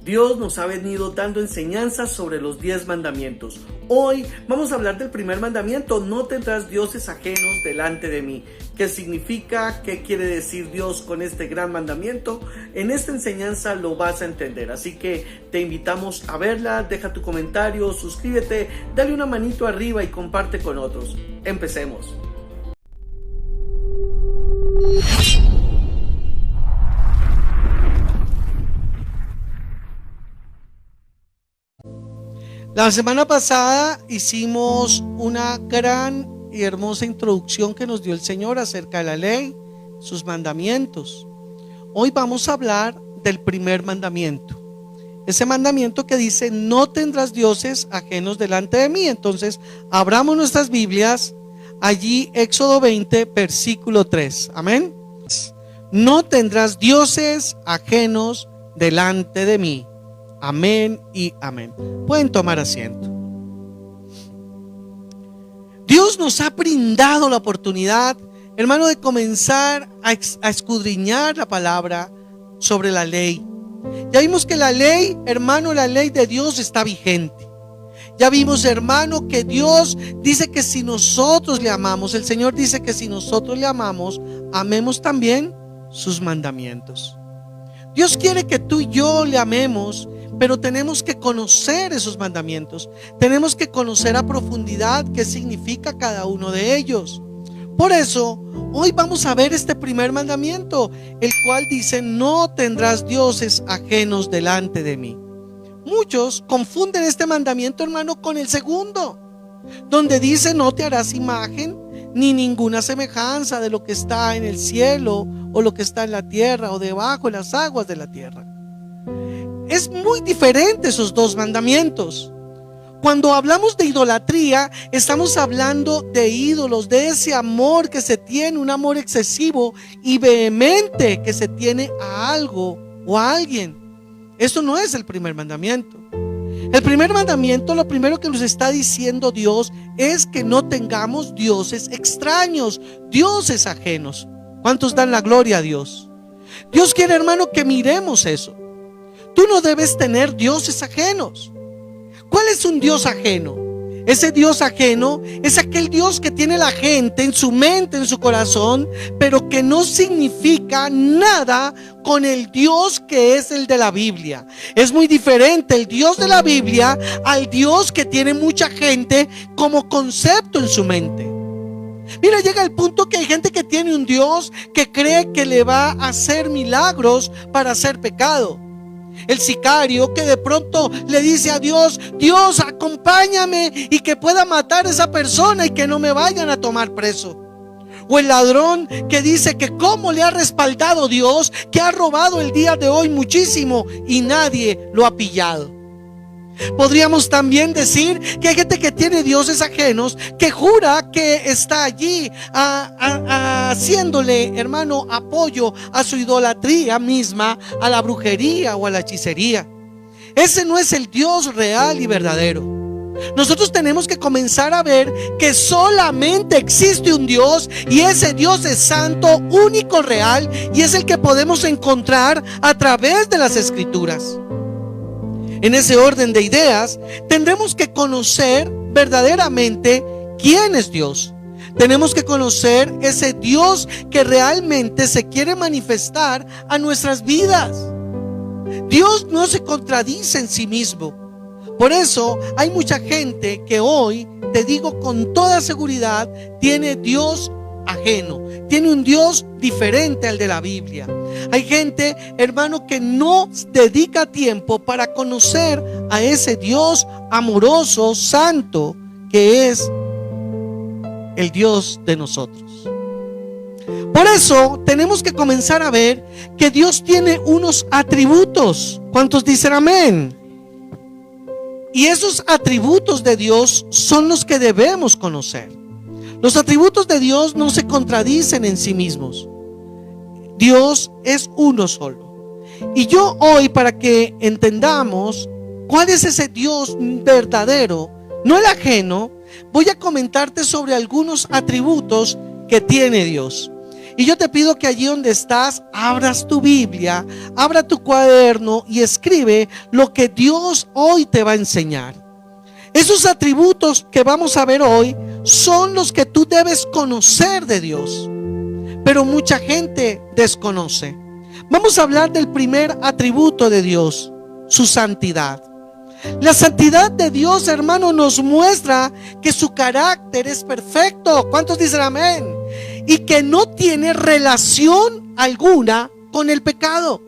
Dios nos ha venido dando enseñanzas sobre los 10 mandamientos. Hoy vamos a hablar del primer mandamiento: no tendrás dioses ajenos delante de mí. ¿Qué significa? ¿Qué quiere decir Dios con este gran mandamiento? En esta enseñanza lo vas a entender, así que te invitamos a verla. Deja tu comentario, suscríbete, dale una manito arriba y comparte con otros. Empecemos. La semana pasada hicimos una gran y hermosa introducción que nos dio el Señor acerca de la ley, sus mandamientos. Hoy vamos a hablar del primer mandamiento. Ese mandamiento que dice: no tendrás dioses ajenos delante de mí. Entonces, abramos nuestras Biblias, allí Éxodo 20, versículo 3. Amén. No tendrás dioses ajenos delante de mí. Amén y amén. Pueden tomar asiento. Dios nos ha brindado la oportunidad, hermano, de comenzar a escudriñar la palabra sobre la ley. Ya vimos que la ley, hermano, la ley de Dios está vigente. Ya vimos, hermano, que Dios dice que si nosotros le amamos, el Señor dice que si nosotros le amamos, amemos también sus mandamientos. Dios quiere que tú y yo le amemos, pero tenemos que conocer esos mandamientos. Tenemos que conocer a profundidad qué significa cada uno de ellos. Por eso, hoy vamos a ver este primer mandamiento, el cual dice: no tendrás dioses ajenos delante de mí. Muchos confunden este mandamiento, hermano, con el segundo, donde dice: no te harás imagen ni ninguna semejanza de lo que está en el cielo, o lo que está en la tierra, o debajo de las aguas de la tierra. Es muy diferente esos dos mandamientos. Cuando hablamos de idolatría, estamos hablando de ídolos, de ese amor que se tiene, un amor excesivo y vehemente que se tiene a algo o a alguien. Eso no es el primer mandamiento. El primer mandamiento, lo primero que nos está diciendo Dios es que no tengamos dioses extraños, dioses ajenos. ¿Cuántos dan la gloria a Dios? Dios quiere, hermano, que miremos eso. Tú no debes tener dioses ajenos. ¿Cuál es un Dios ajeno? Ese Dios ajeno es aquel Dios que tiene la gente en su mente, en su corazón, pero que no significa nada con el Dios que es el de la Biblia. Es muy diferente el Dios de la Biblia al Dios que tiene mucha gente como concepto en su mente. Mira, llega el punto que hay gente que tiene un Dios que cree que le va a hacer milagros para hacer pecado. El sicario que de pronto le dice a Dios: Dios, acompáñame y que pueda matar a esa persona y que no me vayan a tomar preso. O el ladrón que dice que cómo le ha respaldado Dios, que ha robado el día de hoy muchísimo y nadie lo ha pillado. Podríamos también decir que hay gente que tiene dioses ajenos, que jura que está allí haciéndole, hermano, apoyo a su idolatría misma, a la brujería o a la hechicería. Ese no es el Dios real y verdadero. Nosotros tenemos que comenzar a ver que solamente existe un Dios, y ese Dios es santo, único, real, y es el que podemos encontrar a través de las Escrituras. En ese orden de ideas, tendremos que conocer verdaderamente quién es Dios. Tenemos que conocer ese Dios que realmente se quiere manifestar a nuestras vidas. Dios no se contradice en sí mismo. Por eso hay mucha gente que hoy, te digo con toda seguridad, tiene Dios ajeno, tiene un Dios diferente al de la Biblia. Hay gente, hermano, que no dedica tiempo para conocer a ese Dios amoroso, santo, que es el Dios de nosotros. Por eso tenemos que comenzar a ver que Dios tiene unos atributos. ¿Cuántos dicen amén? Y esos atributos de Dios son los que debemos conocer. Los atributos de Dios no se contradicen en sí mismos. Dios es uno solo. Y yo hoy, para que entendamos cuál es ese Dios verdadero, no el ajeno, voy a comentarte sobre algunos atributos que tiene Dios. Y yo te pido que allí donde estás, abras tu Biblia, abra tu cuaderno y escribe lo que Dios hoy te va a enseñar. Esos atributos que vamos a ver hoy son los que tú debes conocer de Dios, pero mucha gente desconoce. Vamos a hablar del primer atributo de Dios, su santidad. La santidad de Dios, hermano, nos muestra que su carácter es perfecto. ¿Cuántos dicen amén? Y que no tiene relación alguna con el pecado.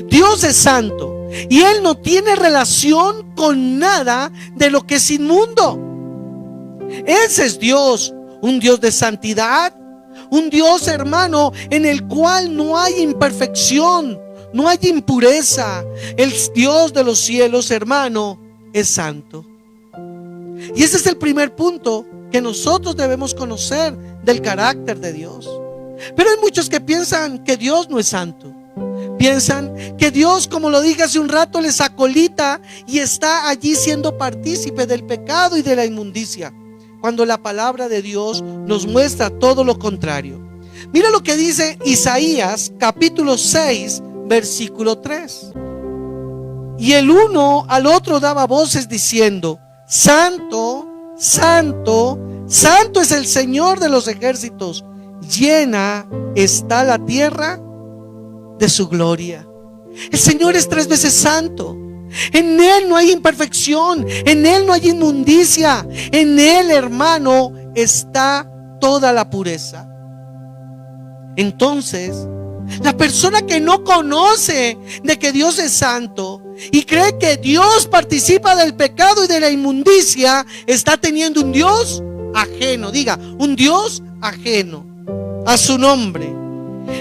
Dios es santo y Él no tiene relación con nada de lo que es inmundo. Ese es Dios, un Dios de santidad, un Dios, hermano, en el cual no hay imperfección, no hay impureza. El Dios de los cielos, hermano, es santo. Y ese es el primer punto que nosotros debemos conocer del carácter de Dios. Pero hay muchos que piensan que Dios no es santo. Piensan que Dios, como lo dije hace un rato, les acolita y está allí siendo partícipe del pecado y de la inmundicia, cuando la palabra de Dios nos muestra todo lo contrario. Mira lo que dice Isaías capítulo 6 versículo 3. Y el uno al otro daba voces diciendo: Santo, Santo, Santo es el Señor de los ejércitos, llena está la tierra de su gloria. El Señor es 3 veces santo. En Él no hay imperfección, en Él no hay inmundicia, en Él, hermano, está toda la pureza. Entonces, la persona que no conoce de que Dios es santo y cree que Dios participa del pecado y de la inmundicia, está teniendo un Dios ajeno. Diga, un Dios ajeno a su nombre.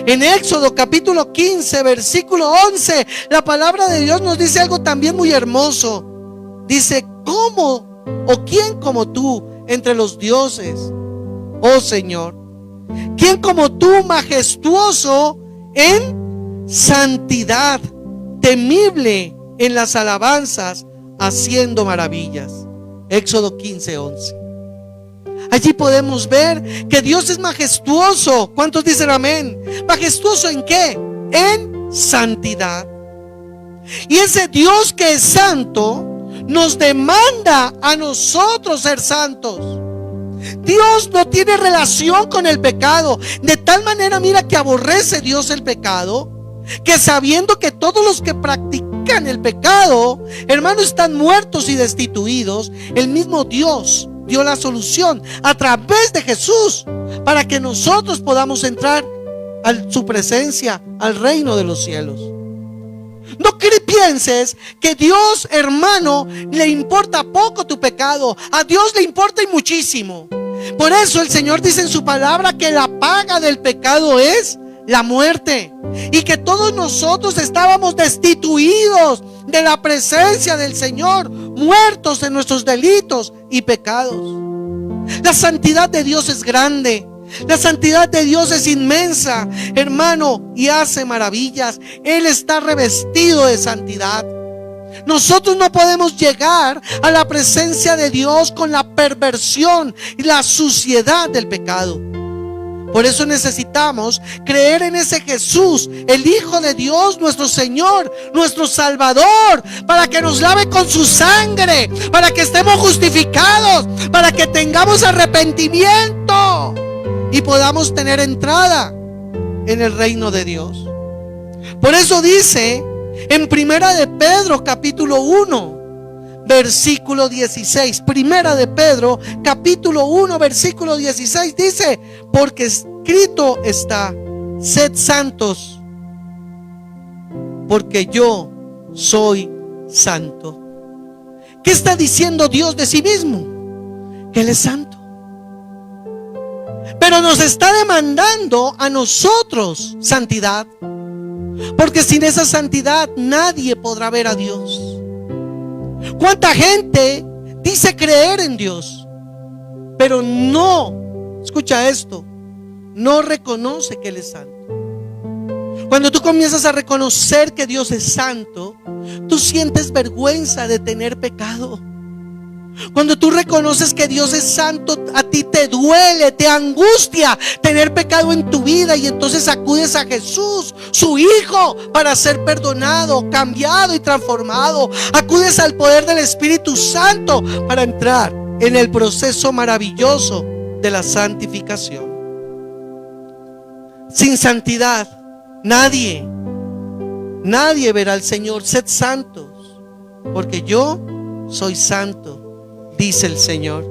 En Éxodo capítulo 15 versículo 11, la palabra de Dios nos dice algo también muy hermoso. Dice: ¿cómo o quién como tú entre los dioses, oh Señor? ¿Quién como tú, majestuoso en santidad, temible en las alabanzas, haciendo maravillas? Éxodo 15:11. Allí podemos ver que Dios es majestuoso. ¿Cuántos dicen amén? ¿Majestuoso en qué? En santidad. Y ese Dios que es santo nos demanda a nosotros ser santos. Dios no tiene relación con el pecado. De tal manera, mira, que aborrece Dios el pecado, que sabiendo que todos los que practican el pecado, hermanos, están muertos y destituidos, el mismo Dios dio la solución a través de Jesús para que nosotros podamos entrar a su presencia, al reino de los cielos. No pienses que Dios, hermano, le importa poco tu pecado. A Dios le importa y muchísimo. Por eso el Señor dice en su palabra que la paga del pecado es la muerte, y que todos nosotros estábamos destituidos de la presencia del Señor, muertos en nuestros delitos y pecados. La santidad de Dios es grande. La santidad de Dios es inmensa, hermano, y hace maravillas. Él está revestido de santidad. Nosotros no podemos llegar a la presencia de Dios con la perversión y la suciedad del pecado. Por eso necesitamos creer en ese Jesús, el Hijo de Dios, nuestro Señor, nuestro Salvador, para que nos lave con su sangre, para que estemos justificados, para que tengamos arrepentimiento y podamos tener entrada en el reino de Dios. Por eso dice en Primera de Pedro capítulo 1 versículo 16, Primera de Pedro capítulo 1 versículo 16, dice: porque escrito está: sed santos, porque yo soy santo. ¿Qué está diciendo Dios de sí mismo? Que Él es santo. Pero nos está demandando a nosotros santidad, porque sin esa santidad nadie podrá ver a Dios. ¿Cuánta gente dice creer en Dios, pero no, escucha esto, no reconoce que Él es santo? Cuando tú comienzas a reconocer que Dios es santo, tú sientes vergüenza de tener pecado. Cuando tú reconoces que Dios es santo, a ti te duele, te angustia tener pecado en tu vida, y entonces acudes a Jesús, su Hijo, para ser perdonado, cambiado y transformado. Acudes al poder del Espíritu Santo para entrar en el proceso maravilloso de la santificación. Sin santidad nadie verá al Señor. Sed santos, porque yo soy santo, dice el Señor.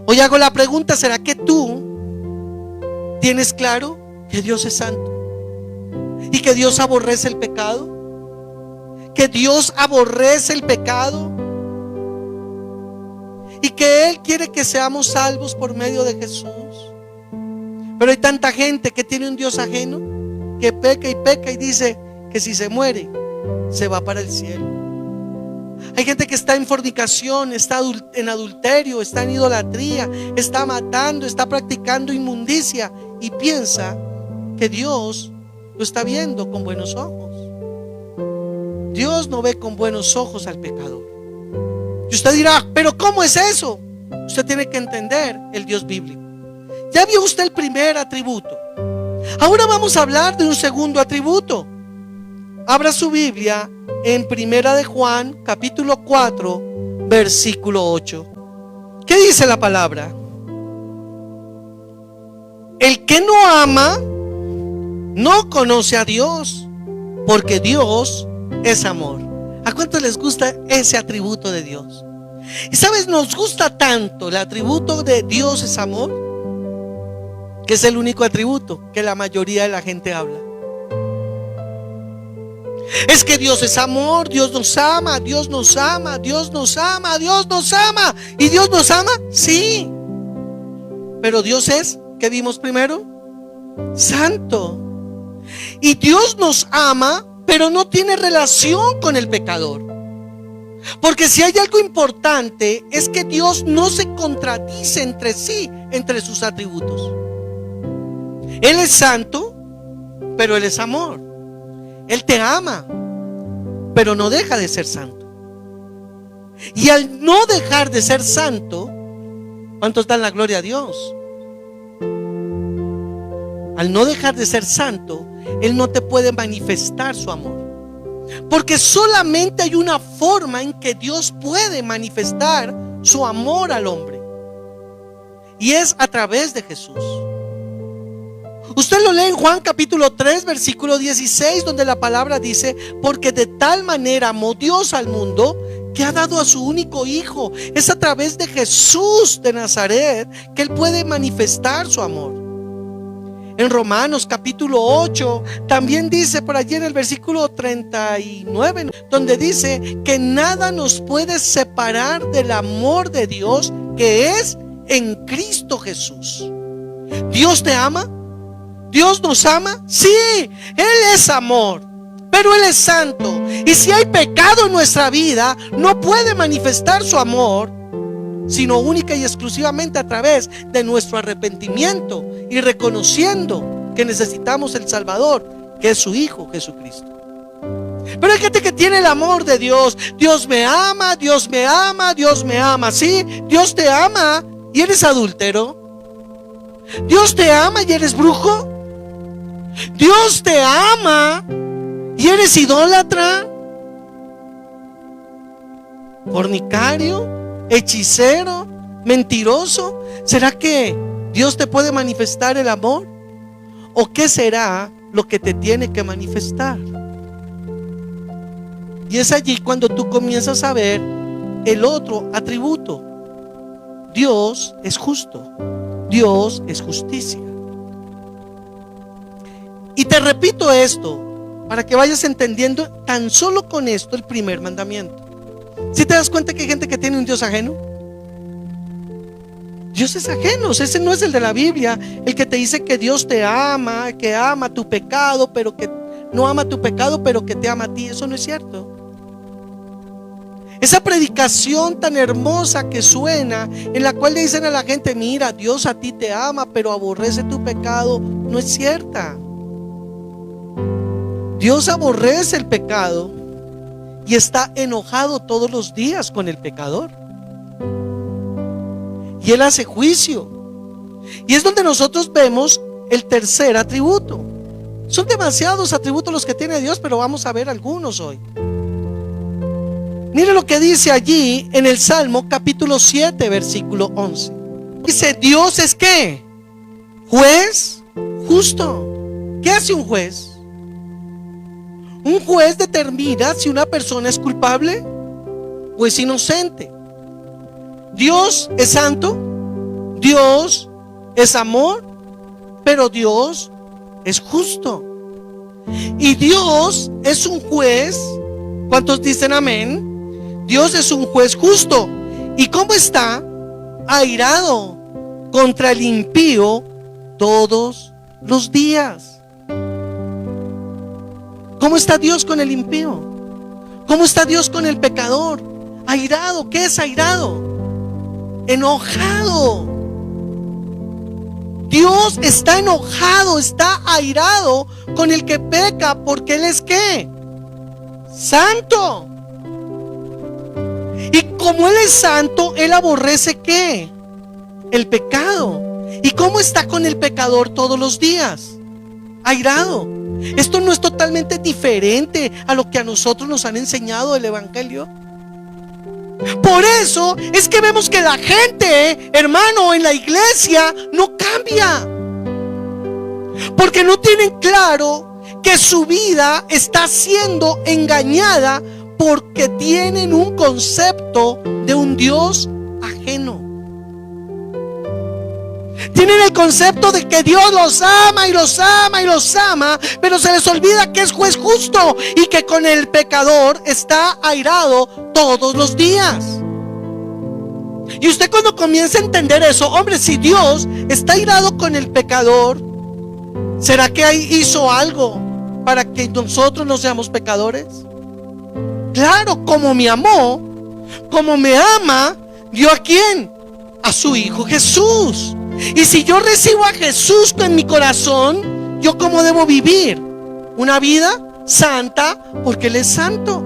Hoy hago la pregunta: ¿será que tú tienes claro que Dios es santo y que Dios aborrece el pecado? Que Dios aborrece el pecado y que Él quiere que seamos salvos por medio de Jesús. Pero hay tanta gente que tiene un Dios ajeno, que peca y dice que si se muere se va para el cielo. Hay gente que está en fornicación, está en adulterio, está en idolatría, está matando, está practicando inmundicia y piensa que Dios lo está viendo con buenos ojos. Dios no ve con buenos ojos al pecador. Y usted dirá: ¿pero cómo es eso? Usted tiene que entender el Dios bíblico. Ya vio usted el primer atributo. Ahora vamos a hablar de un segundo atributo. Abra su Biblia en Primera de Juan, capítulo 4, versículo 8. ¿Qué dice la palabra? El que no ama no conoce a Dios, porque Dios es amor. ¿A cuántos les gusta ese atributo de Dios? Y sabes, nos gusta tanto el atributo de Dios es amor, que es el único atributo que la mayoría de la gente habla. Es que Dios es amor, Dios nos ama, Dios nos ama, Dios nos ama, Dios nos ama. ¿Y Dios nos ama? Sí. Pero Dios es, ¿qué vimos primero? Santo. Y Dios nos ama, pero no tiene relación con el pecador. Porque si hay algo importante, es que Dios no se contradice entre sí, entre sus atributos. Él es santo, pero Él es amor. Él te ama, pero no deja de ser santo. Y al no dejar de ser santo, ¿cuántos dan la gloria a Dios? Al no dejar de ser santo, Él no te puede manifestar su amor. Porque solamente hay una forma en que Dios puede manifestar su amor al hombre, y es a través de Jesús. Usted lo lee en Juan capítulo 3, versículo 16, donde la palabra dice: porque de tal manera amó Dios al mundo, que ha dado a su único Hijo. Es a través de Jesús de Nazaret que Él puede manifestar su amor. En Romanos capítulo 8 también dice, por allí en el versículo 39, donde dice que nada nos puede separar del amor de Dios que es en Cristo Jesús. ¿Dios te ama? ¿Dios nos ama? Sí, Él es amor, pero Él es santo. Y si hay pecado en nuestra vida, no puede manifestar su amor, sino única y exclusivamente a través de nuestro arrepentimiento y reconociendo que necesitamos el Salvador, que es su Hijo Jesucristo. Pero hay gente que tiene el amor de Dios. Dios me ama, Dios me ama, Dios me ama. Sí, Dios te ama y eres adúltero. Dios te ama y eres brujo. Dios te ama y eres idólatra, fornicario, hechicero, mentiroso. ¿Será que Dios te puede manifestar el amor? ¿O qué será lo que te tiene que manifestar? Y es allí cuando tú comienzas a ver el otro atributo. Dios es justo, Dios es justicia. Y te repito esto para que vayas entendiendo tan solo con esto el primer mandamiento. ¿Sí te das cuenta que hay gente que tiene un Dios ajeno? Dios es ajeno, ese no es el de la Biblia, el que te dice que Dios te ama, que ama tu pecado, pero que no ama tu pecado, pero que te ama a ti. Eso no es cierto. Esa predicación tan hermosa que suena, en la cual le dicen a la gente: mira, Dios a ti te ama, pero aborrece tu pecado, no es cierta. Dios aborrece el pecado y está enojado todos los días con el pecador. y Él hace juicio. Y es donde nosotros vemos el tercer atributo. Son demasiados atributos los que tiene Dios, pero vamos a ver algunos hoy. Mire lo que dice allí en el Salmo capítulo 7, versículo 11. Dice, Dios es ¿qué? Juez justo. ¿Qué hace un juez? Un juez determina si una persona es culpable o es inocente. Dios es santo, Dios es amor, pero Dios es justo. Y Dios es un juez. ¿Cuántos dicen amén? Dios es un juez justo. ¿Y cómo está? Airado contra el impío todos los días. ¿Cómo está Dios con el impío? ¿Cómo está Dios con el pecador? Airado. ¿Qué es airado? Enojado. Dios está enojado, está airado con el que peca, porque Él es ¿qué? Santo. Y como Él es santo, Él aborrece ¿qué? El pecado. ¿Y cómo está con el pecador todos los días? Airado. Esto no es totalmente diferente a lo que a nosotros nos han enseñado el Evangelio. Por eso es que vemos que la gente, hermano, en la iglesia no cambia, porque no tienen claro que su vida está siendo engañada, porque tienen un concepto de un Dios ajeno. Tienen el concepto de que Dios los ama y los ama y los ama, pero se les olvida que es juez justo y que con el pecador está airado todos los días. Y usted cuando comienza a entender eso, hombre, si Dios está airado con el pecador, ¿será que hizo algo para que nosotros no seamos pecadores? Claro, como me amó, como me ama, ¿dio a quién? A su Hijo Jesús. Y si yo recibo a Jesús en mi corazón, ¿yo cómo debo vivir? Una vida santa, porque Él es santo.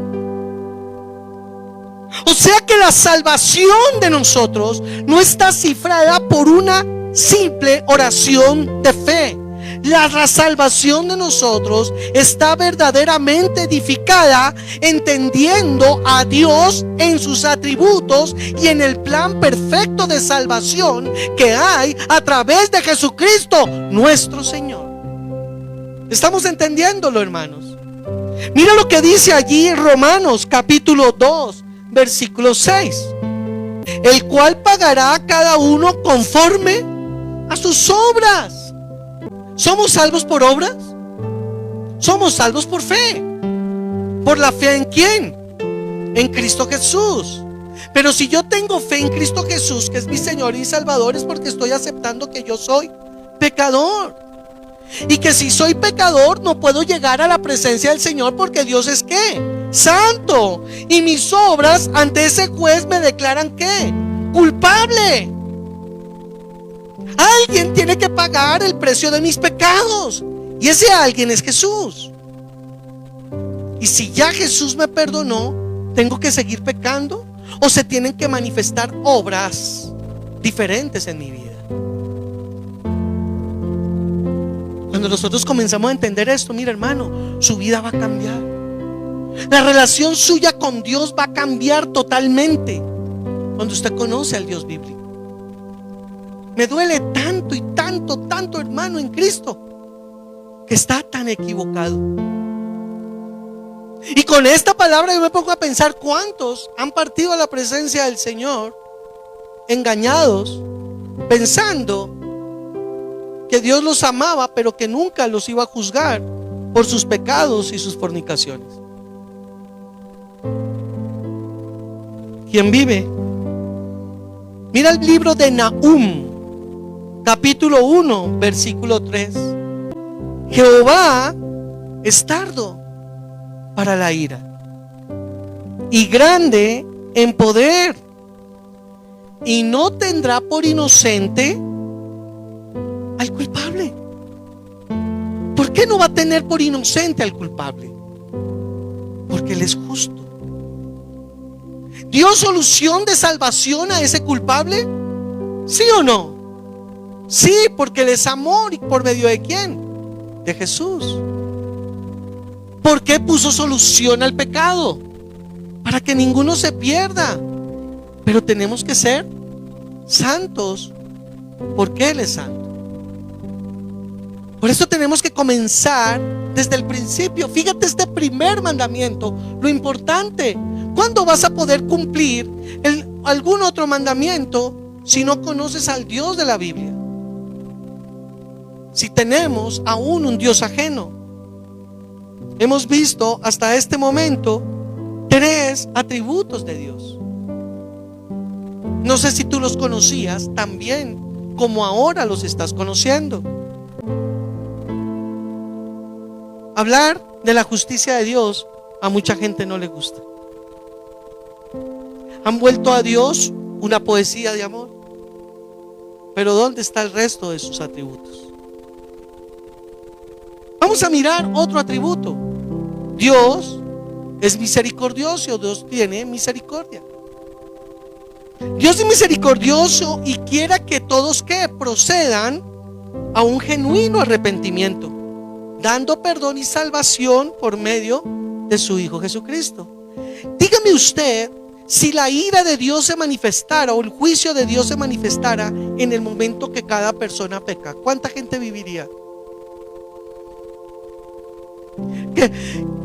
O sea que la salvación de nosotros no está cifrada por una simple oración de fe. La salvación de nosotros está verdaderamente edificada entendiendo a Dios en sus atributos y en el plan perfecto de salvación que hay a través de Jesucristo nuestro Señor. ¿Estamos entendiéndolo, hermanos? Mira lo que dice allí Romanos capítulo 2 versículo 6: el cual pagará a cada uno conforme a sus obras. ¿Somos salvos por obras? Somos salvos por fe. ¿Por la fe en quién? En Cristo Jesús. Pero si yo tengo fe en Cristo Jesús, que es mi Señor y Salvador, es porque estoy aceptando que yo soy pecador. Y que si soy pecador no puedo llegar a la presencia del Señor, porque Dios es ¿qué? Santo. Y mis obras ante ese juez me declaran ¿qué? Culpable. Alguien tiene que pagar el precio de mis pecados, y ese alguien es Jesús. Y si ya Jesús me perdonó, ¿tengo que seguir pecando? ¿O se tienen que manifestar obras diferentes en mi vida? Cuando nosotros comenzamos a entender esto, mira, hermano, su vida va a cambiar. La relación suya con Dios va a cambiar totalmente cuando usted conoce al Dios bíblico. Me duele tanto y tanto, tanto, hermano, en Cristo, que está tan equivocado. Y con esta palabra yo me pongo a pensar cuántos han partido a la presencia del Señor engañados, pensando que Dios los amaba, pero que nunca los iba a juzgar por sus pecados y sus fornicaciones. ¿Quién vive? Mira el libro de Nahum, capítulo 1, versículo 3. Jehová es tardo para la ira y grande en poder, y no tendrá por inocente al culpable. ¿Por qué no va a tener por inocente al culpable? Porque Él es justo. ¿Dio solución de salvación a ese culpable? ¿Sí o no? Sí, porque Él es amor. ¿Y por medio de quién? De Jesús. ¿Por qué puso solución al pecado? Para que ninguno se pierda. Pero tenemos que ser santos, porque Él es santo. Por eso tenemos que comenzar desde el principio. Fíjate este primer mandamiento, lo importante. ¿Cuándo vas a poder cumplir algún otro mandamiento si no conoces al Dios de la Biblia? Si tenemos aún un Dios ajeno. Hemos visto hasta este momento 3 atributos de Dios. No sé si tú los conocías tan bien como ahora los estás conociendo. Hablar de la justicia de Dios a mucha gente no le gusta. Han vuelto a Dios una poesía de amor. Pero ¿dónde está el resto de sus atributos? Vamos a mirar otro atributo. Dios es misericordioso. Dios tiene misericordia. Dios es misericordioso y quiere que todos que procedan a un genuino arrepentimiento, dando perdón y salvación por medio de su Hijo Jesucristo. Dígame usted, si la ira de Dios se manifestara o el juicio de Dios se manifestara en el momento que cada persona peca, ¿cuánta gente viviría? Que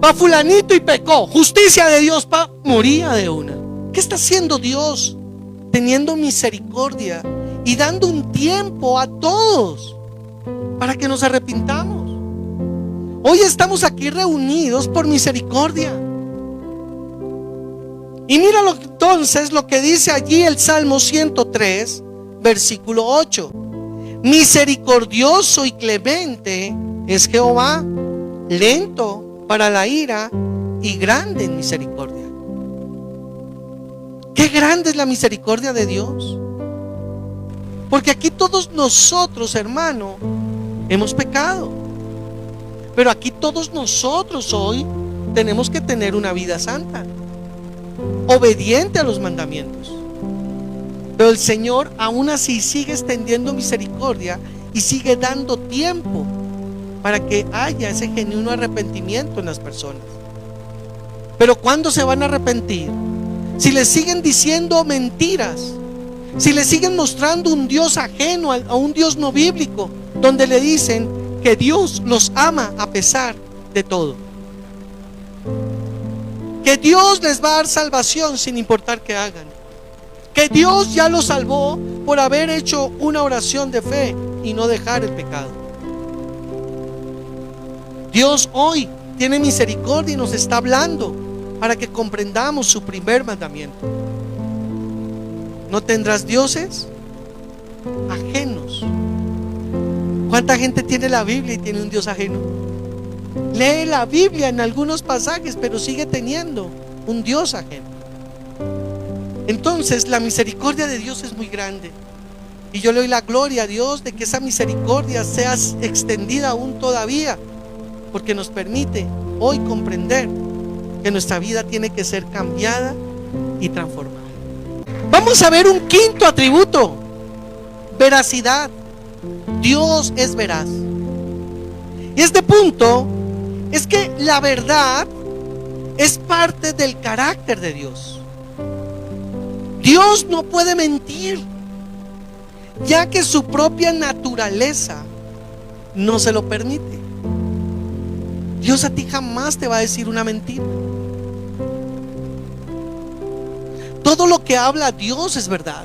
pa fulanito y pecó, justicia de Dios, moría de una. ¿Qué está haciendo Dios? Teniendo misericordia y dando un tiempo a todos para que nos arrepintamos. Hoy estamos aquí reunidos por misericordia. Y mira entonces lo que dice allí el Salmo 103, versículo 8. Misericordioso y clemente es Jehová, lento para la ira y grande en misericordia. Qué grande es la misericordia de Dios. Porque aquí todos nosotros, hermano, hemos pecado. Pero aquí todos nosotros hoy tenemos que tener una vida santa, obediente a los mandamientos. Pero el Señor aún así sigue extendiendo misericordia y sigue dando tiempo para que haya ese genuino arrepentimiento en las personas. Pero ¿cuándo se van a arrepentir? Si le siguen diciendo mentiras, si le siguen mostrando un Dios ajeno, a un Dios no bíblico, donde le dicen que Dios los ama a pesar de todo, que Dios les va a dar salvación sin importar que hagan, que Dios ya los salvó por haber hecho una oración de fe y no dejar el pecado. Dios hoy tiene misericordia y nos está hablando para que comprendamos su primer mandamiento. No tendrás dioses ajenos. ¿Cuánta gente tiene la Biblia y tiene un Dios ajeno? Lee la Biblia en algunos pasajes, pero sigue teniendo un Dios ajeno. Entonces la misericordia de Dios es muy grande. Y yo le doy la gloria a Dios de que esa misericordia sea extendida aún todavía, porque nos permite hoy comprender que nuestra vida tiene que ser cambiada y transformada. Vamos a ver un quinto atributo: veracidad. Dios es veraz. Y este punto es que la verdad es parte del carácter de Dios. Dios no puede mentir, ya que su propia naturaleza no se lo permite. Dios a ti jamás te va a decir una mentira. Todo lo que habla Dios es verdad.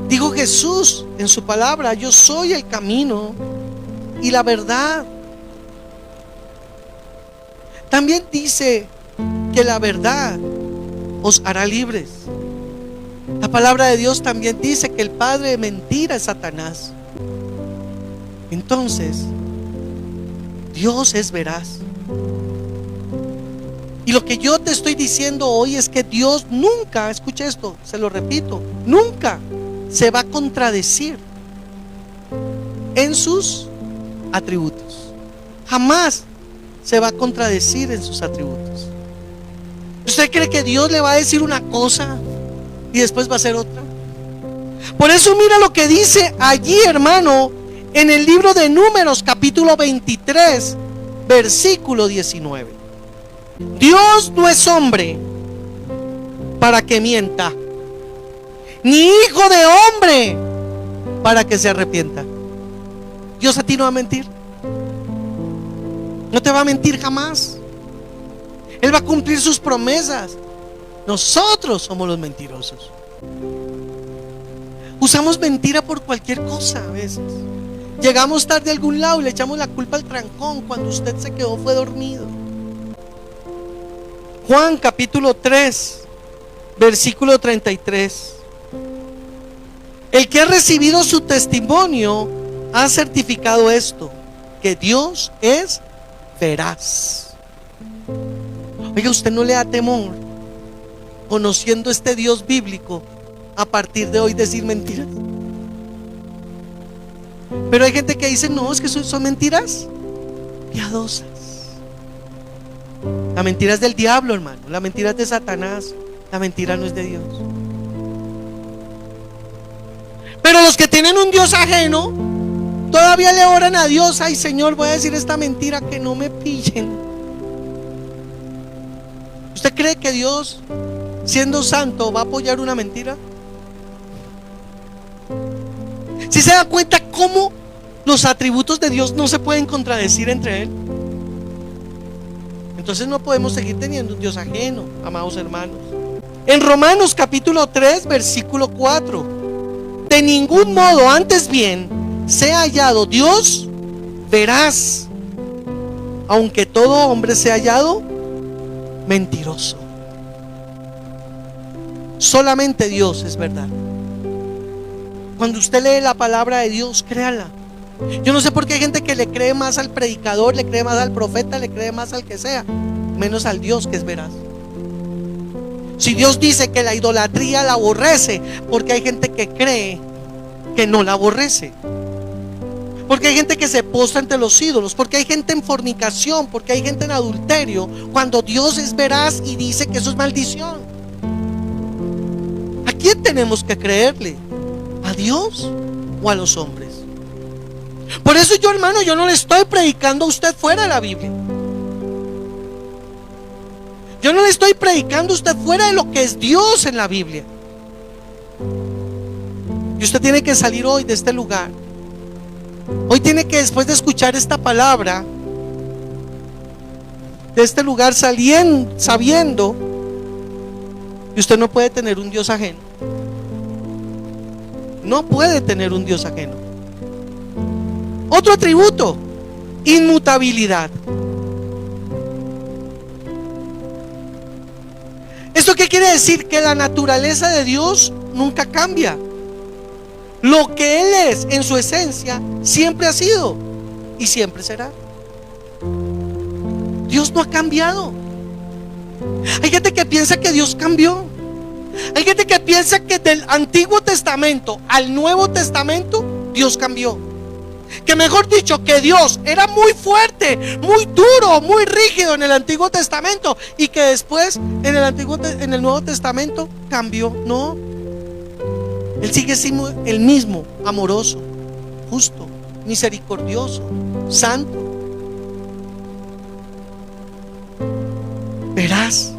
Dijo Jesús en su palabra: yo soy el camino y la verdad. También dice que la verdad os hará libres. La palabra de Dios también dice que el padre de mentira es Satanás. Entonces, Dios es veraz. Y lo que yo te estoy diciendo hoy es que Dios nunca, escucha esto, se lo repito, nunca se va a contradecir en sus atributos. Jamás se va a contradecir en sus atributos. ¿Usted cree que Dios le va a decir una cosa y después va a hacer otra? Por eso mira lo que dice allí, hermano, en el libro de Números, capítulo 23, versículo 19. Dios no es hombre para que mienta, ni hijo de hombre para que se arrepienta. Dios a ti no va a mentir. No te va a mentir jamás. Él va a cumplir sus promesas. Nosotros somos los mentirosos. Usamos mentira por cualquier cosa a veces. Llegamos tarde a algún lado y le echamos la culpa al trancón cuando usted se quedó, fue dormido. Juan capítulo 3, versículo 33. El que ha recibido su testimonio ha certificado esto, que Dios es veraz. Oiga, ¿usted no le da temor, conociendo este Dios bíblico, a partir de hoy decir mentiras? Pero hay gente que dice, no, es que son mentiras piadosas. La mentira es del diablo, hermano. La mentira es de Satanás. La mentira no es de Dios. Pero los que tienen un Dios ajeno todavía le oran a Dios. Ay, Señor, voy a decir esta mentira, que no me pillen. ¿Usted cree que Dios, siendo santo, va a apoyar una mentira? ¿Sí se da cuenta cómo los atributos de Dios no se pueden contradecir entre Él? Entonces no podemos seguir teniendo un Dios ajeno, amados hermanos. En Romanos capítulo 3, versículo 4: de ningún modo, antes bien, sea hallado Dios veraz, aunque todo hombre sea hallado mentiroso. Solamente Dios es verdad. Cuando usted lee la palabra de Dios, créala. Yo no sé por qué hay gente que le cree más al predicador, le cree más al profeta, le cree más al que sea, menos al Dios que es veraz. Si Dios dice que la idolatría la aborrece, porque hay gente que cree que no la aborrece. Porque hay gente que se postra ante los ídolos, porque hay gente en fornicación, porque hay gente en adulterio, cuando Dios es veraz y dice que eso es maldición. ¿A quién tenemos que creerle? ¿A Dios o a los hombres? Por eso yo, hermano, yo no le estoy predicando a usted fuera de la Biblia. Yo no le estoy predicando a usted fuera de lo que es Dios en la Biblia. Y usted tiene que salir hoy de este lugar. Hoy tiene que, después de escuchar esta palabra, de este lugar sabiendo que usted no puede tener un Dios ajeno. No puede tener un Dios ajeno. Otro atributo: inmutabilidad. ¿Esto qué quiere decir? Que la naturaleza de Dios nunca cambia. Lo que Él es en su esencia siempre ha sido y siempre será. Dios no ha cambiado. Hay gente que piensa que Dios cambió. Hay gente que piensa que del Antiguo Testamento al Nuevo Testamento Dios cambió. Que mejor dicho, que Dios era muy fuerte, muy duro, muy rígido en el Antiguo Testamento, y que después en el Nuevo Testamento cambió. No, Él sigue siendo el mismo, amoroso, justo, misericordioso, santo, veraz.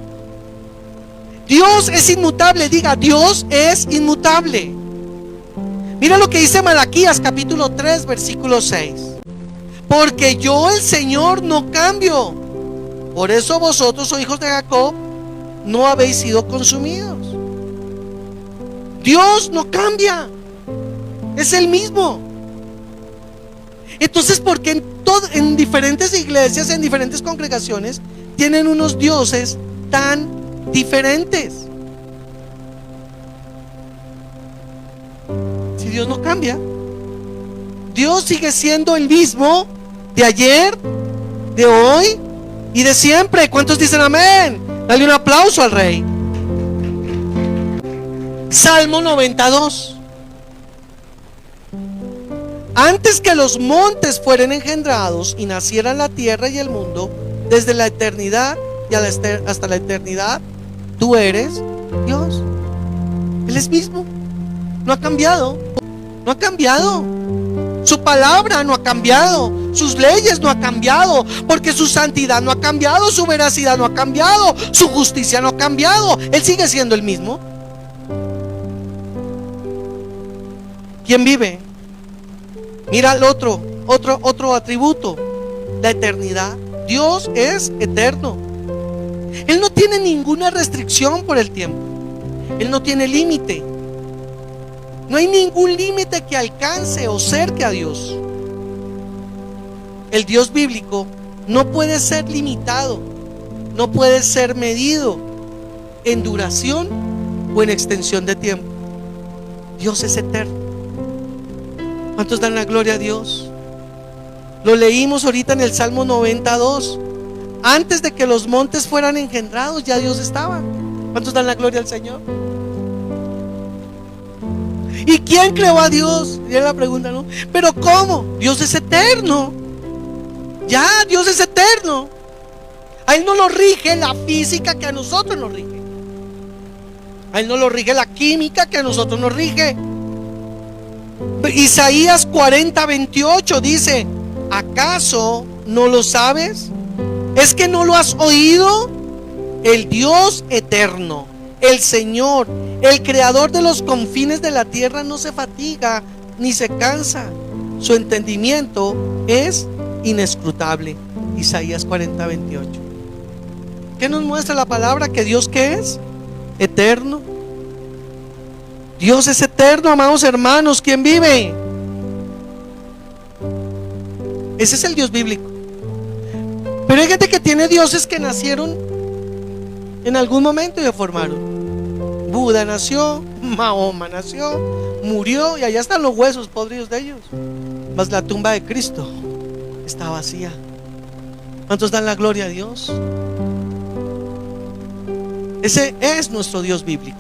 Dios es inmutable. Diga, Dios es inmutable. Mira lo que dice Malaquías capítulo 3, versículo 6: porque yo, el Señor, no cambio. Por eso vosotros, oh hijos de Jacob, no habéis sido consumidos. Dios no cambia, es el mismo. Entonces, ¿por qué en diferentes iglesias, en diferentes congregaciones, tienen unos dioses tan diferentes? Si Dios no cambia, Dios sigue siendo el mismo de ayer, de hoy y de siempre. ¿Cuántos dicen amén? Dale un aplauso al Rey. Salmo 92: antes que los montes fueran engendrados y nacieran la tierra y el mundo, desde la eternidad y hasta la eternidad, tú eres Dios. Él es mismo. no ha cambiado. No ha cambiado. Su palabra no ha cambiado. Sus leyes no ha cambiado. Porque su santidad no ha cambiado. Su veracidad no ha cambiado. Su justicia no ha cambiado. Él sigue siendo el mismo. ¿Quién vive? Mira el otro atributo, la eternidad. Dios es eterno. Él no tiene ninguna restricción por el tiempo. Él no tiene límite. No hay ningún límite que alcance o cerque a Dios. El Dios bíblico no puede ser limitado, no puede ser medido en duración o en extensión de tiempo. Dios es eterno. ¿Cuántos dan la gloria a Dios? Lo leímos ahorita en el Salmo 92. Antes de que los montes fueran engendrados, ya Dios estaba. ¿Cuántos dan la gloria al Señor? ¿Y quién creó a Dios? Y es la pregunta, ¿no? ¿Pero cómo? Dios es eterno. Ya, Dios es eterno. A Él no lo rige la física que a nosotros nos rige. A Él no lo rige la química que a nosotros nos rige. Isaías 40:28 dice: ¿acaso no lo sabes? ¿Es que no lo has oído? El Dios eterno, el Señor, el creador de los confines de la tierra, no se fatiga ni se cansa. Su entendimiento es inescrutable. Isaías 40:28. ¿Qué nos muestra la palabra? Que Dios, ¿qué es? Eterno. Dios es eterno, amados hermanos. ¿Quién vive? Ese es el Dios bíblico. Pero hay gente que tiene dioses que nacieron en algún momento y se formaron. Buda nació, Mahoma nació, murió y allá están los huesos podridos de ellos. Mas la tumba de Cristo está vacía. ¿Cuántos dan la gloria a Dios? Ese es nuestro Dios bíblico.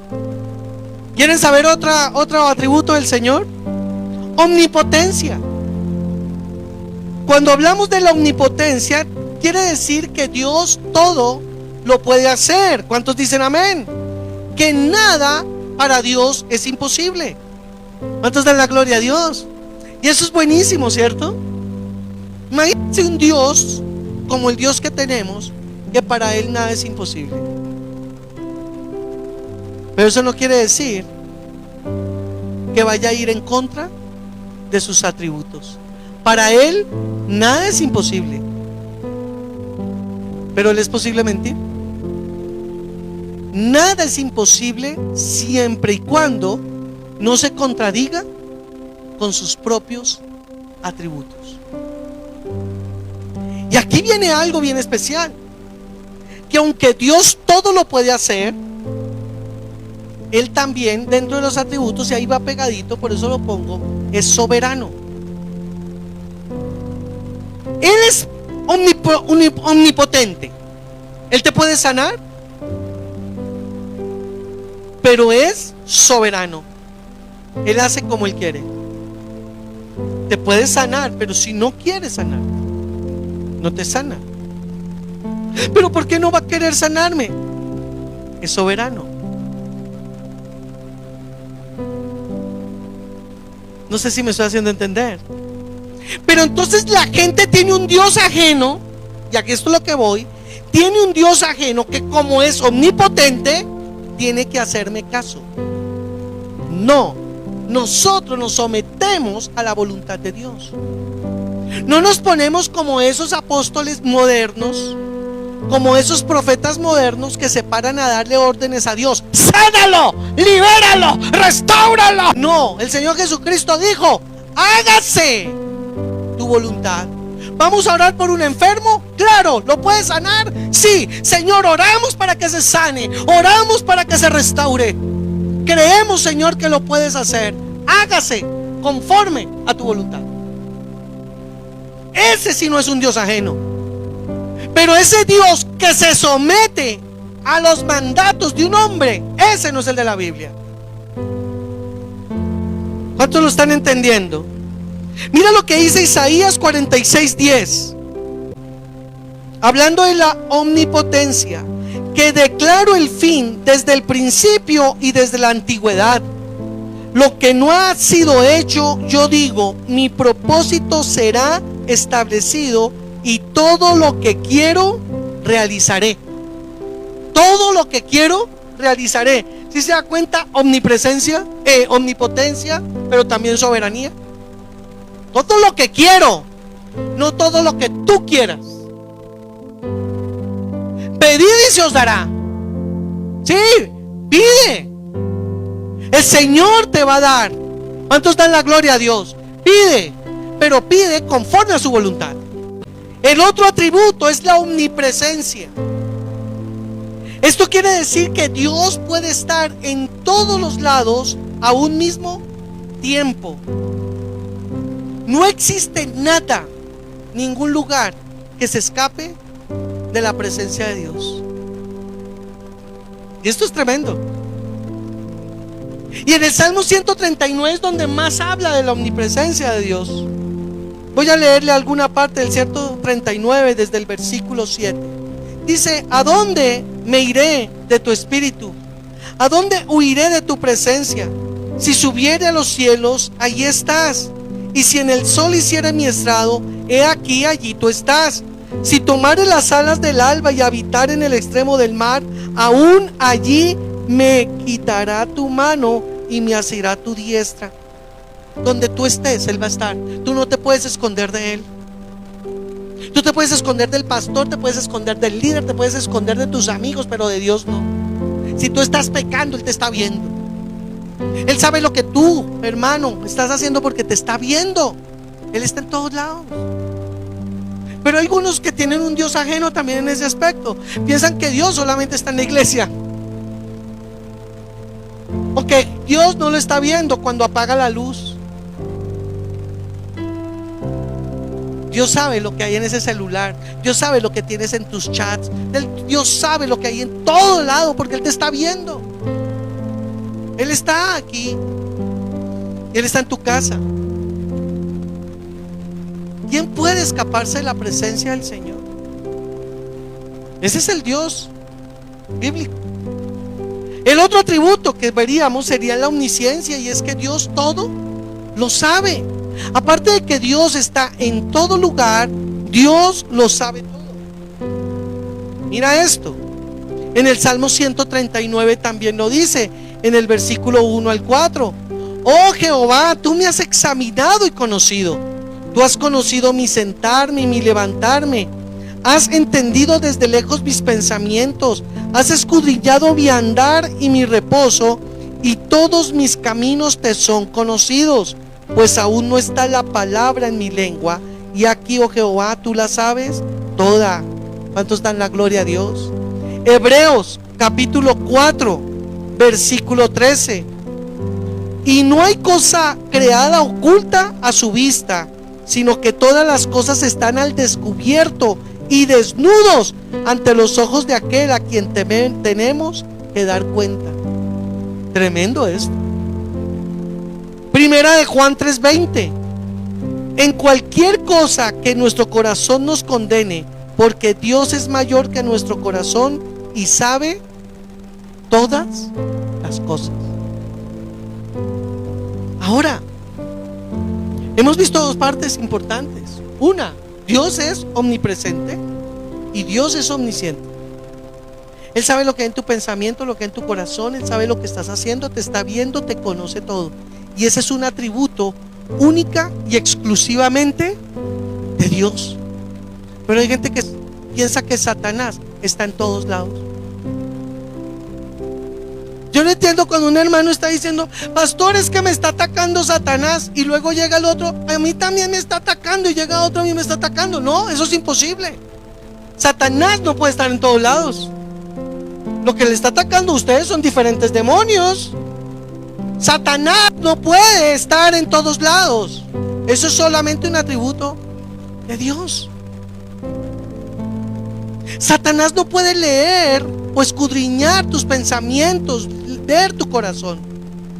¿Quieren saber otro atributo del Señor? Omnipotencia. Cuando hablamos de la omnipotencia, quiere decir que Dios todo lo puede hacer. ¿Cuántos dicen amén? Que nada para Dios es imposible. ¿Cuántos dan la gloria a Dios? Y eso es buenísimo, ¿cierto? Imagínense un Dios como el Dios que tenemos, que para Él nada es imposible. Pero eso no quiere decir que vaya a ir en contra de sus atributos. Para Él nada es imposible. Pero ¿le es posible mentir? Nada es imposible siempre y cuando no se contradiga con sus propios atributos. Y aquí viene algo bien especial, que aunque Dios todo lo puede hacer, Él también, dentro de los atributos, y ahí va pegadito, por eso lo pongo, es soberano. Él es omnipotente. Él te puede sanar, pero es soberano. Él hace como Él quiere. Te puede sanar, pero si no quiere sanar, no te sana. ¿Pero por qué no va a querer sanarme? Es soberano. No sé si me estoy haciendo entender. Pero entonces la gente tiene un Dios ajeno, y aquí esto es lo que voy, tiene un Dios ajeno que, como es omnipotente, tiene que hacerme caso. No, nosotros nos sometemos a la voluntad de Dios. No nos ponemos como esos apóstoles modernos, como esos profetas modernos que se paran a darle órdenes a Dios. ¡Sánalo! ¡Libéralo! ¡Restáuralo! No, el Señor Jesucristo dijo: hágase tu voluntad. ¿Vamos a orar por un enfermo? Claro, ¿lo puedes sanar? Sí. Señor, oramos para que se sane, oramos para que se restaure. Creemos, Señor, que lo puedes hacer. Hágase conforme a tu voluntad. Ese sí no es un Dios ajeno. Pero ese Dios que se somete a los mandatos de un hombre, ese no es el de la Biblia. ¿Cuántos lo están entendiendo? Mira lo que dice Isaías 46:10, hablando de la omnipotencia: que declaro el fin desde el principio y desde la antigüedad. Lo que no ha sido hecho, yo digo, mi propósito será establecido y todo lo que quiero, realizaré. Todo lo que quiero, realizaré. ¿Sí se da cuenta? Omnipresencia, omnipotencia, pero también soberanía. Todo lo que quiero, no todo lo que tú quieras. Pedid y se os dará. Sí, pide. El Señor te va a dar. ¿Cuántos dan la gloria a Dios? Pide, pero pide conforme a su voluntad. El otro atributo es la omnipresencia. Esto quiere decir que Dios puede estar en todos los lados a un mismo tiempo. No existe nada, ningún lugar que se escape de la presencia de Dios. Y esto es tremendo. Y en el Salmo 139 es donde más habla de la omnipresencia de Dios. Voy a leerle alguna parte del 139 desde el versículo 7. Dice: ¿a dónde me iré de tu espíritu? ¿A dónde huiré de tu presencia? Si subiere a los cielos, allí estás. Y si en el sol hiciere mi estrado, he aquí, allí tú estás. Si tomare las alas del alba y habitar en el extremo del mar, aún allí me quitará tu mano y me asirá tu diestra. Donde tú estés, Él va a estar. Tú no te puedes esconder de Él. Tú te puedes esconder del pastor, te puedes esconder del líder, te puedes esconder de tus amigos, pero de Dios no. Si tú estás pecando, Él te está viendo. Él sabe lo que tú, hermano, estás haciendo porque te está viendo. Él está en todos lados. Pero hay algunos que tienen un Dios ajeno también en ese aspecto. Piensan que Dios solamente está en la iglesia, o que Dios no lo está viendo cuando apaga la luz. Dios sabe lo que hay en ese celular. Dios sabe lo que tienes en tus chats. Dios sabe lo que hay en todo lado, porque Él te está viendo. Él está aquí. Él está en tu casa. ¿Quién puede escaparse de la presencia del Señor? Ese es el Dios bíblico. El otro atributo que veríamos sería la omnisciencia, y es que Dios todo lo sabe. Aparte de que Dios está en todo lugar, Dios lo sabe todo. Mira esto. En el Salmo 139 también lo dice, en el versículo 1 al 4. Oh Jehová, tú me has examinado y conocido. Tú has conocido mi sentarme y mi levantarme. Has entendido desde lejos mis pensamientos. Has escudriñado mi andar y mi reposo, y todos mis caminos te son conocidos. Pues aún no está la palabra en mi lengua, y aquí, oh Jehová, tú la sabes toda. ¿Cuántos dan la gloria a Dios? Hebreos capítulo 4 versículo 13. Y no hay cosa creada oculta a su vista, sino que todas las cosas están al descubierto y desnudos ante los ojos de aquel a quien tenemos que dar cuenta. Tremendo esto. Primera de Juan 3:20. En cualquier cosa que nuestro corazón nos condene, porque Dios es mayor que nuestro corazón y sabe todas las cosas. Ahora, hemos visto dos partes importantes. Una, Dios es omnipresente y Dios es omnisciente. Él sabe lo que hay en tu pensamiento, lo que hay en tu corazón. Él sabe lo que estás haciendo, te está viendo, te conoce todo. Y ese es un atributo única y exclusivamente de Dios. Pero hay gente que piensa que Satanás está en todos lados. Yo no entiendo cuando un hermano está diciendo: pastor, es que me está atacando Satanás, y luego llega el otro: a mí también me está atacando, y llega otro: a mí me está atacando. No, eso es imposible. Satanás no puede estar en todos lados. Lo que le está atacando a ustedes son diferentes demonios. Satanás no puede estar en todos lados. Eso es solamente un atributo de Dios. Satanás no puede leer o escudriñar tus pensamientos, ver tu corazón.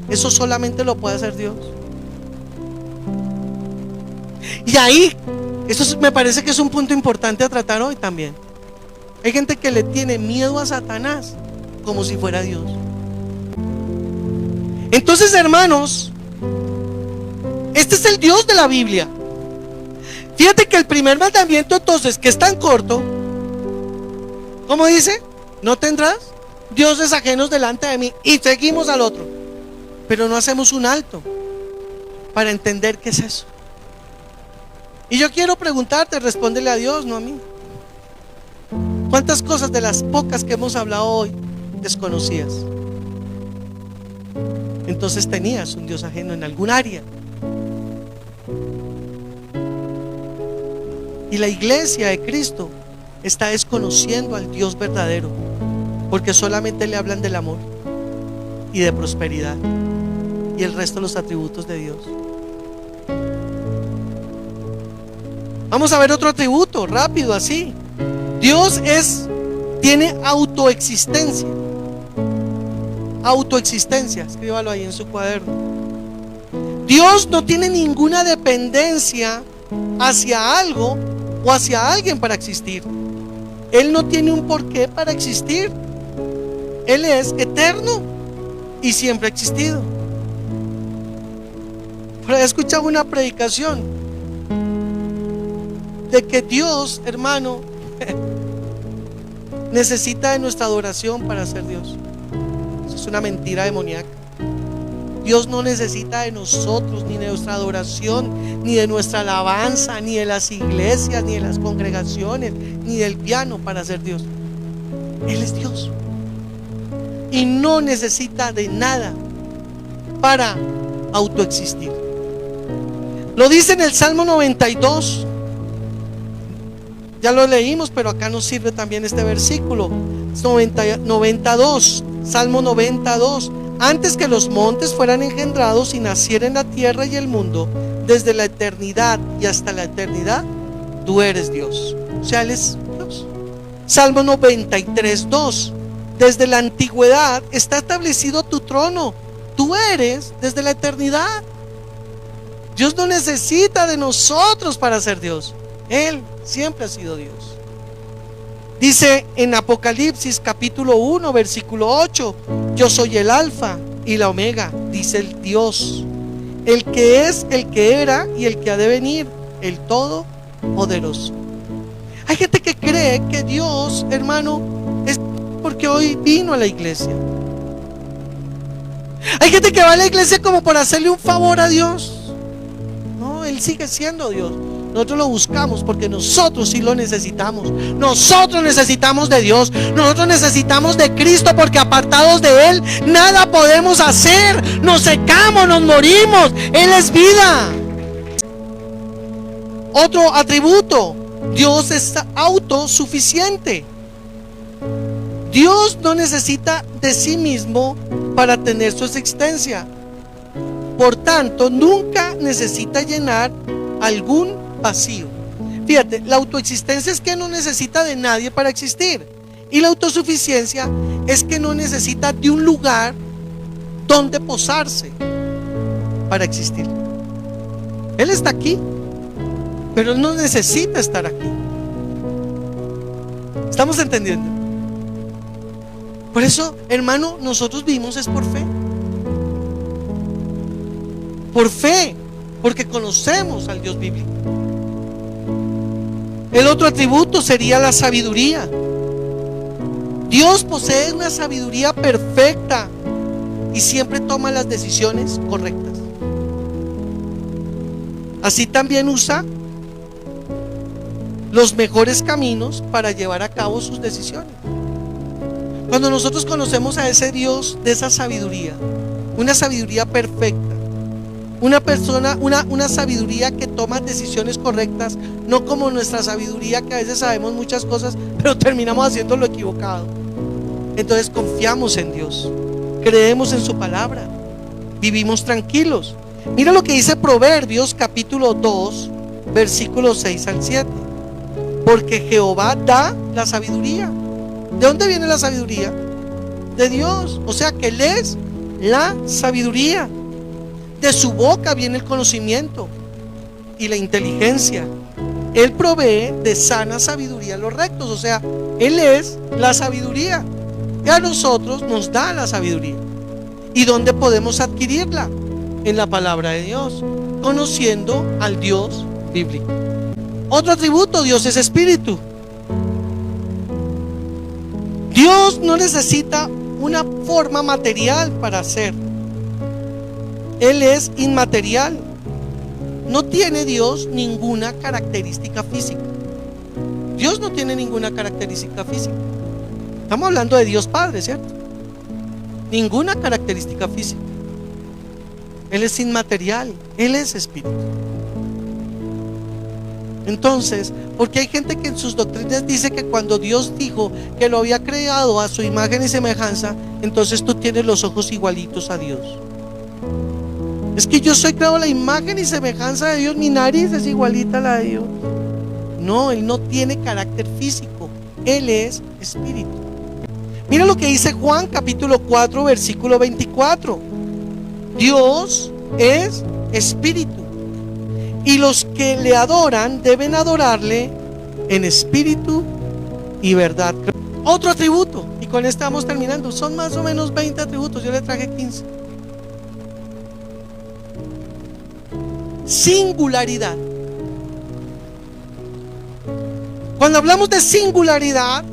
Eso solamente lo puede hacer Dios. Y ahí, eso me parece que es un punto importante a tratar hoy también. Hay gente que le tiene miedo a Satanás como si fuera Dios. Entonces, hermanos, este es el Dios de la Biblia. Fíjate que el primer mandamiento, entonces, que es tan corto, ¿cómo dice? No tendrás dioses ajenos delante de mí. Y seguimos al otro, pero no hacemos un alto para entender qué es eso. Y yo quiero preguntarte, respóndele a Dios, no a mí. ¿Cuántas cosas de las pocas que hemos hablado hoy desconocías? Entonces tenías un Dios ajeno en algún área. Y la iglesia de Cristo está desconociendo al Dios verdadero, porque solamente le hablan del amor y de prosperidad y el resto de los atributos de Dios. Vamos a ver otro atributo, rápido así. Dios tiene autoexistencia. Autoexistencia, escríbalo ahí en su cuaderno. Dios no tiene ninguna dependencia hacia algo o hacia alguien para existir. Él no tiene un porqué para existir. Él es eterno y siempre ha existido. Pero he escuchado una predicación de que Dios, hermano, necesita de nuestra adoración para ser Dios. Eso es una mentira demoníaca. Dios no necesita de nosotros, ni de nuestra adoración, ni de nuestra alabanza, ni de las iglesias, ni de las congregaciones, ni del piano para ser Dios. Él es Dios y no necesita de nada para autoexistir. Lo dice en el Salmo 92. Ya lo leímos, pero acá nos sirve también este versículo 92, Salmo 92. Antes que los montes fueran engendrados y naciera en la tierra y el mundo, desde la eternidad y hasta la eternidad, tú eres Dios. O sea, Él es Dios. Salmo 93, 2. Desde la antigüedad está establecido tu trono. Tú eres desde la eternidad. Dios no necesita de nosotros para ser Dios. Él siempre ha sido Dios. Dice en Apocalipsis capítulo 1 versículo 8: yo soy el alfa y la omega, dice el Dios, el que es, el que era y el que ha de venir, el todopoderoso. Hay gente que cree que Dios, hermano, es porque hoy vino a la iglesia. Hay gente que va a la iglesia como por hacerle un favor a Dios. No, Él sigue siendo Dios. Nosotros lo buscamos porque nosotros sí lo necesitamos. Nosotros necesitamos de Dios. Nosotros necesitamos de Cristo, porque apartados de Él nada podemos hacer. Nos secamos, nos morimos. Él es vida. Otro atributo: Dios es autosuficiente. Dios no necesita de sí mismo para tener su existencia. Por tanto, nunca necesita llenar algún vacío. Fíjate, la autoexistencia es que no necesita de nadie para existir, y la autosuficiencia es que no necesita de un lugar donde posarse para existir. Él está aquí, pero Él no necesita estar aquí. ¿Estamos entendiendo? Por eso, hermano, nosotros vivimos es por fe. Por fe, porque conocemos al Dios bíblico. El otro atributo sería la sabiduría. Dios posee una sabiduría perfecta y siempre toma las decisiones correctas. Así también usa los mejores caminos para llevar a cabo sus decisiones. Cuando nosotros conocemos a ese Dios de esa sabiduría, una sabiduría perfecta, una sabiduría que toma decisiones correctas, no como nuestra sabiduría, que a veces sabemos muchas cosas pero terminamos haciendo lo equivocado. Entonces confiamos en Dios, creemos en su palabra, vivimos tranquilos. Mira lo que dice Proverbios capítulo 2 versículos 6 al 7: porque Jehová da la sabiduría. ¿De dónde viene la sabiduría? De Dios. O sea que Él es la sabiduría. De su boca viene el conocimiento y la inteligencia. Él provee de sana sabiduría a los rectos. O sea, Él es la sabiduría, y a nosotros nos da la sabiduría. ¿Y dónde podemos adquirirla? En la palabra de Dios, conociendo al Dios bíblico. Otro atributo: Dios es espíritu. Dios no necesita una forma material para ser. Él es inmaterial. No tiene Dios ninguna característica física. Dios no tiene ninguna característica física. Estamos hablando de Dios Padre, ¿cierto? Ninguna característica física. Él es inmaterial, Él es espíritu. Entonces, porque hay gente que en sus doctrinas dice que cuando Dios dijo que lo había creado a su imagen y semejanza, entonces tú tienes los ojos igualitos a Dios. Es que yo soy creado a la imagen y semejanza de Dios, mi nariz es igualita a la de Dios. No, Él no tiene carácter físico, Él es espíritu. Mira lo que dice Juan capítulo 4 versículo 24. Dios es espíritu, y los que le adoran deben adorarle en espíritu y verdad. Otro atributo, y con esto vamos terminando. Son más o menos 20 atributos, yo le traje 15. Singularidad. Cuando hablamos de singularidad,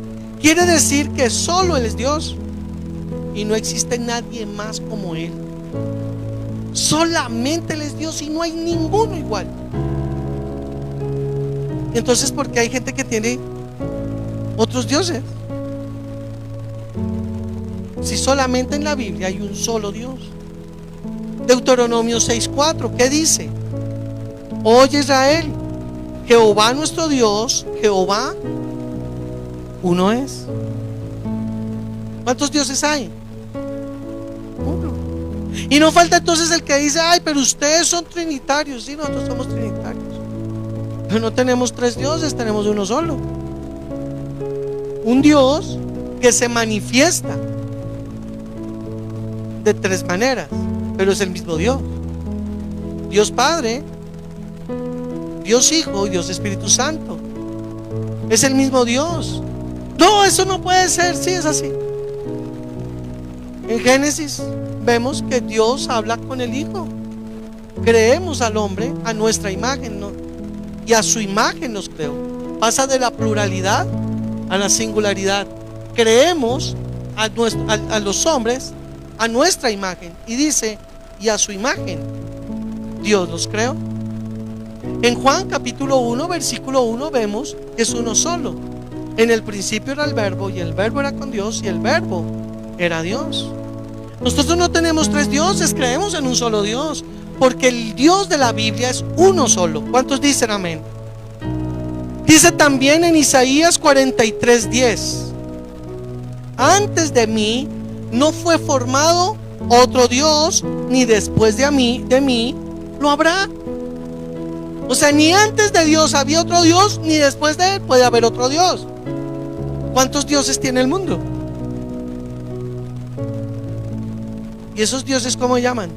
quiere decir que solo Él es Dios y no existe nadie más como Él. Solamente Él es Dios y no hay ninguno igual. Entonces, ¿por qué hay gente que tiene otros dioses? Si solamente en la Biblia hay un solo Dios. Deuteronomio 6:4, ¿qué dice? Oye Israel, Jehová nuestro Dios, Jehová uno es. ¿Cuántos dioses hay? Uno. Y no falta entonces el que dice: ay, pero ustedes son trinitarios. Sí, nosotros somos trinitarios, pero no tenemos tres dioses, tenemos uno solo. Un Dios que se manifiesta de tres maneras, pero es el mismo Dios. Dios Padre, Dios Hijo y Dios Espíritu Santo. Es el mismo Dios. No, eso no puede ser. Sí, es así. En Génesis vemos que Dios habla con el Hijo. Creemos al hombre a nuestra imagen, ¿no? Y a su imagen nos creó. Pasa de la pluralidad a la singularidad. Creemos a los hombres a nuestra imagen, y dice: y a su imagen Dios los creó. En Juan capítulo 1 versículo 1 vemos que es uno solo. En el principio era el verbo, y el verbo era con Dios, y el verbo era Dios. Nosotros no tenemos tres dioses, creemos en un solo Dios, porque el Dios de la Biblia es uno solo. ¿Cuántos dicen amén? Dice también en Isaías 43:10: antes de mí no fue formado otro Dios, ni después de mí lo habrá. O sea, ni antes de Dios había otro Dios, ni después de Él puede haber otro Dios. ¿Cuántos dioses tiene el mundo? ¿Y esos dioses cómo llaman?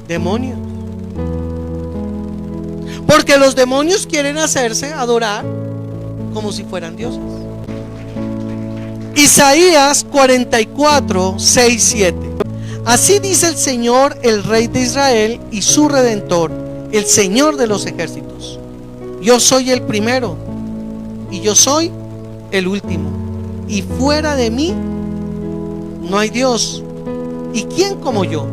Demonios. Porque los demonios quieren hacerse adorar como si fueran dioses. Isaías 44:6-7. Así dice el Señor, el Rey de Israel y su Redentor, el Señor de los ejércitos: yo soy el primero y yo soy el último, y fuera de mí no hay Dios. ¿Y quién como yo,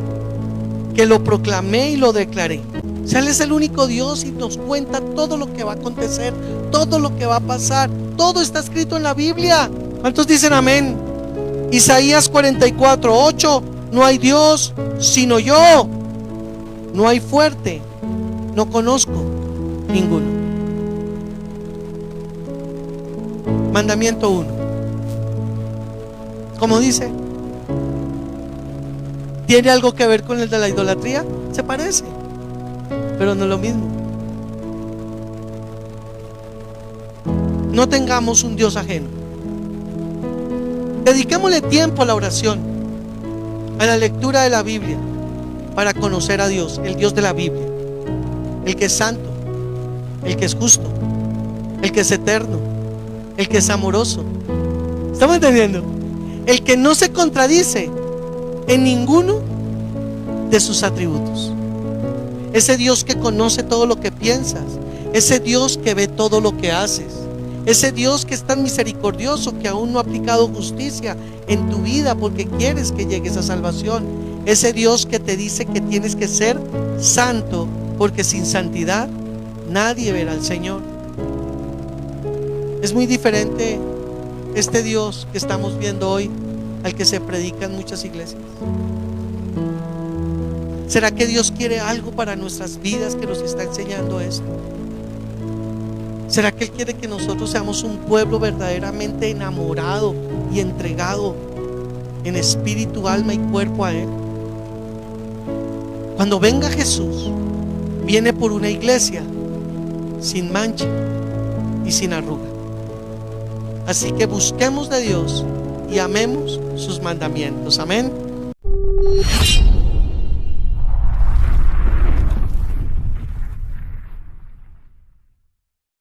que lo proclamé y lo declaré? O sea, Él es el único Dios y nos cuenta todo lo que va a acontecer, todo lo que va a pasar. Todo está escrito en la Biblia. ¿Cuántos dicen amén? Isaías 44:8: no hay Dios sino yo, no hay fuerte, no conozco ninguno. Mandamiento 1. ¿Cómo dice? ¿Tiene algo que ver con el de la idolatría? Se parece, pero no es lo mismo. No tengamos un Dios ajeno. Dediquémosle tiempo a la oración, a la lectura de la Biblia, para conocer a Dios, el Dios de la Biblia, el que es santo, el que es justo, el que es eterno, el que es amoroso. ¿Estamos entendiendo? El que no se contradice en ninguno de sus atributos. Ese Dios que conoce todo lo que piensas, ese Dios que ve todo lo que haces, ese Dios que es tan misericordioso que aún no ha aplicado justicia en tu vida porque quieres que llegues a salvación, ese Dios que te dice que tienes que ser santo porque sin santidad nadie verá al Señor. Es muy diferente este Dios que estamos viendo hoy al que se predica en muchas iglesias. ¿Será que Dios quiere algo para nuestras vidas que nos está enseñando esto? ¿Será que Él quiere que nosotros seamos un pueblo verdaderamente enamorado y entregado en espíritu, alma y cuerpo a Él? Cuando venga Jesús, viene por una iglesia sin mancha y sin arruga. Así que busquemos de Dios y amemos sus mandamientos. Amén.